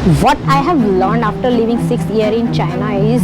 What I have learned after living 6 years in China is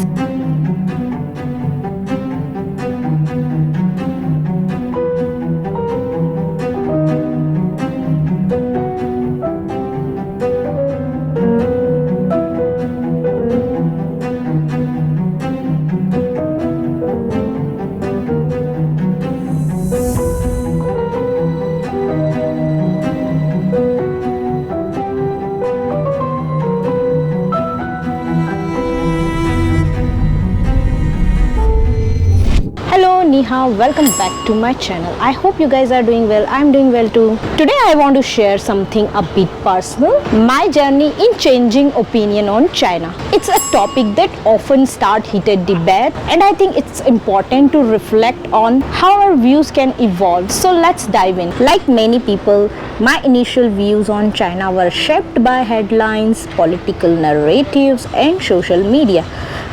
Ni hao, welcome back to my channel. I hope you guys are doing well. I'm doing well too. Today I want to share something a bit personal, my journey in changing opinion on China. It's a topic that often start heated debate, and I think it's important to reflect on how our views can evolve. So let's dive in. Like many people, my initial views on China were shaped by headlines, political narratives and social media,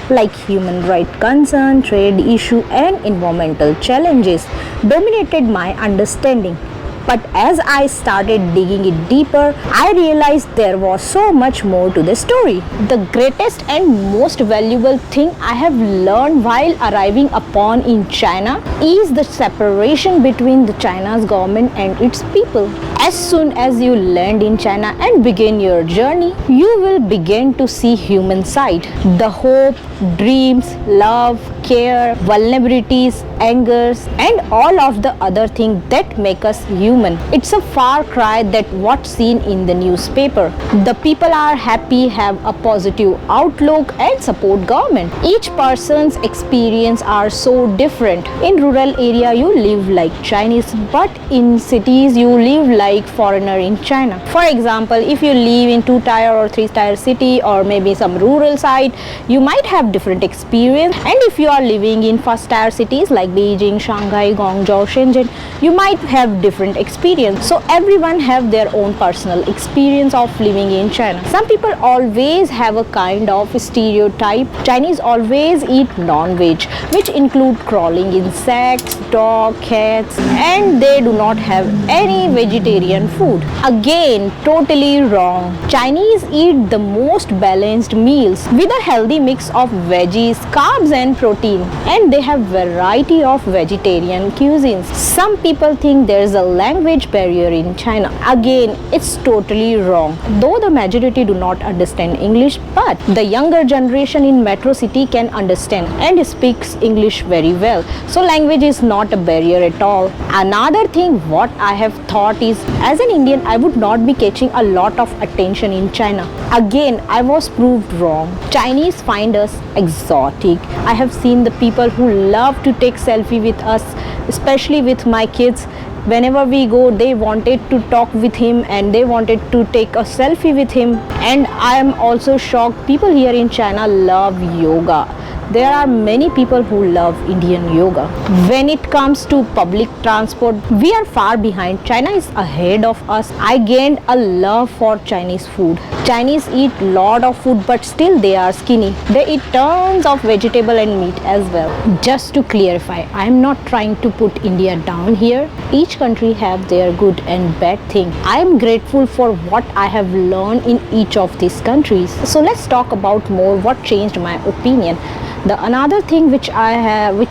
like human rights concern, trade issue and environmental challenges dominated my understanding. But as I started digging it deeper, I realized there was so much more to the story. The greatest and most valuable thing I have learned while arriving upon in China is the separation between the China's government and its people. As soon as you land in China and begin your journey, you will begin to see human side. The hope, dreams, love, care, vulnerabilities, angers and all of the other things that make us human. It's a far cry that what's seen in the newspaper. The people are happy, have a positive outlook and support government. Each person's experience are so different. In rural area you live like Chinese, but in cities you live like foreigner in China. For example, if you live in 2-tier or 3-tier city or maybe some rural side, you might have different experience, and if you are living in 1st-tier cities like Beijing, Shanghai, Guangzhou, Shenzhen, you might have different experience. So everyone have their own personal experience of living in China. Some people always have a kind of stereotype. Chinese always eat non-veg, which include crawling insects, dog, cats, and they do not have any vegetarian food. Again, totally wrong. Chinese eat the most balanced meals with a healthy mix of veggies, carbs and protein, and they have variety of vegetarian cuisines. Some people think there is a language barrier in China. Again, it's totally wrong. Though the majority do not understand English, but the younger generation in metro city can understand and speaks English very well. So language is not a barrier at all. Another thing what I have thought is, as an Indian, I would not be catching a lot of attention in China. Again, I was proved wrong. Chinese find us exotic. I have seen the people who love to take selfie with us, especially with my kids. Whenever we go, they wanted to talk with him and they wanted to take a selfie with him. And I am also shocked, people here in China love yoga. There are many people who love Indian yoga. When it comes to public transport, we are far behind. China is ahead of us. I gained a love for Chinese food. Chinese eat lot of food, but still they are skinny. They eat tons of vegetable and meat as well. Just to clarify, I am not trying to put India down here. Each country have their good and bad thing. I am grateful for what I have learned in each of these countries. So let's talk about more what changed my opinion. The another thing which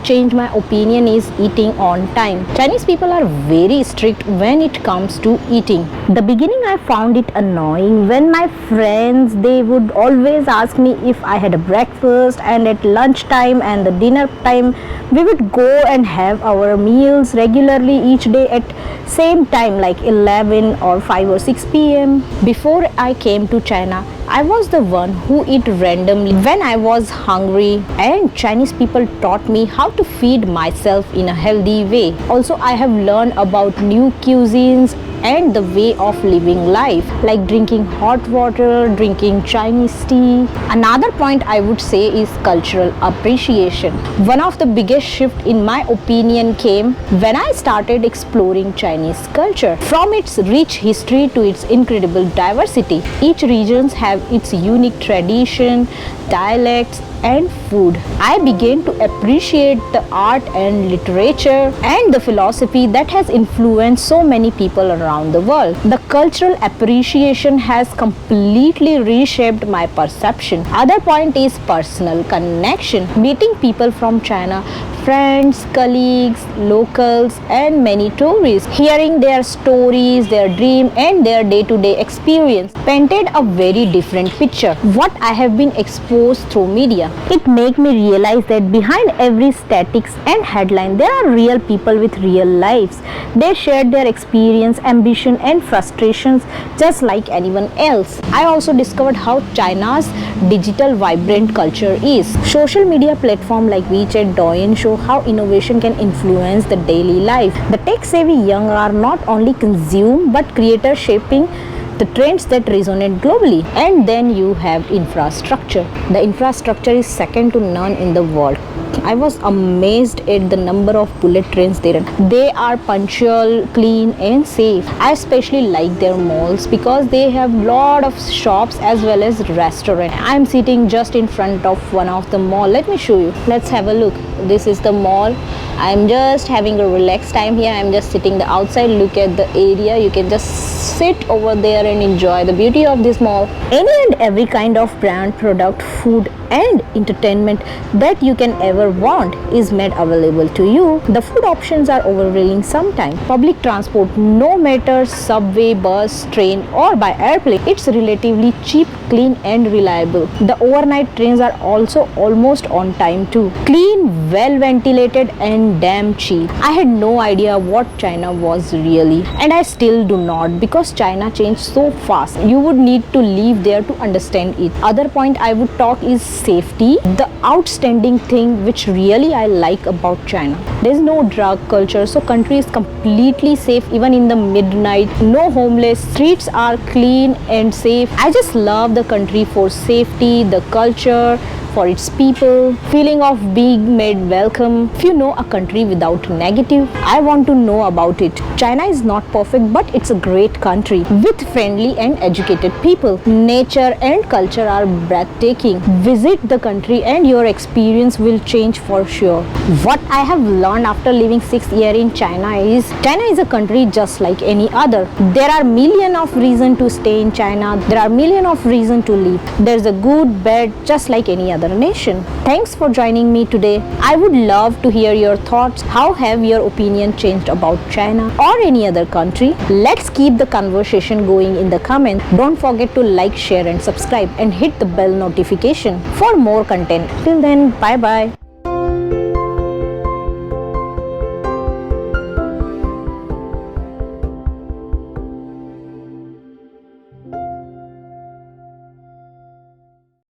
changed my opinion is eating on time. Chinese people are very strict when it comes to eating. The beginning I found it annoying when my friends, they would always ask me if I had a breakfast, and at lunchtime and the dinner time we would go and have our meals regularly each day at same time like 11 or 5 or 6 p.m. Before I came to China, I was the one who eat randomly when I was hungry, and Chinese people taught me how to feed myself in a healthy way. Also, I have learned about new cuisines and the way of living life, like drinking hot water, drinking Chinese tea. Another point I would say is cultural appreciation. One of the biggest shift in my opinion came when I started exploring Chinese culture. From its rich history to its incredible diversity, each region have its unique tradition, dialects and food. I began to appreciate the art and literature and the philosophy that has influenced so many people around the world. The cultural appreciation has completely reshaped my perception. Other point is personal connection. Meeting people from China, friends, colleagues, locals, and many tourists, hearing their stories, their dream, and their day-to-day experience painted a very different picture what I have been exposed through media. It made me realize that behind every statistics and headline there are real people with real lives. They shared their experience, ambition, and frustrations just like anyone else. I also discovered how China's digital vibrant culture is. Social media platforms like WeChat, Douyin show how innovation can influence the daily life. The tech-savvy young are not only consume but creators shaping the trends that resonate globally. And then you have infrastructure. The infrastructure is second to none in the world. I was amazed at the number of bullet trains they run. They are punctual, clean, and safe. I especially like their malls because they have lot of shops as well as restaurants. I'm sitting just in front of one of the mall. Let me show you. Let's have a look. This is the mall. I'm just having a relaxed time here. I'm just sitting the outside. Look at the area. You can just sit over there and enjoy the beauty of this mall. Any and every kind of brand, product, food, and entertainment that you can ever want is made available to you. The food options are overwhelming sometimes. Public transport, no matter subway, bus, train, or by airplane, it's relatively cheap, clean, and reliable. The overnight trains are also almost on time too. Clean, well ventilated, and damn cheap. I had no idea what China was really, and I still do not, because China changed so fast. You would need to live there to understand it. Other point I would talk is safety. The outstanding thing which really I like about China. There's no drug culture, so country is completely safe even in the midnight. No homeless, streets are clean and safe. I just love the country for safety, the culture, for its people, feeling of being made welcome. If you know a country without negative, I want to know about it. China is not perfect, but it's a great country with friendly and educated people. Nature and culture are breathtaking. Visit the country and your experience will change for sure. What I have learned after living 6 years in China is a country just like any other. There are millions of reasons to stay in China. There are millions of reasons to live. There's a good, bad, just like any other nation. Thanks for joining me today. I would love to hear your thoughts. How have your opinion changed about China or any other country? Let's keep the conversation going in the comments. Don't forget to like, share, and subscribe, and hit the bell notification for more content. Till then, bye bye.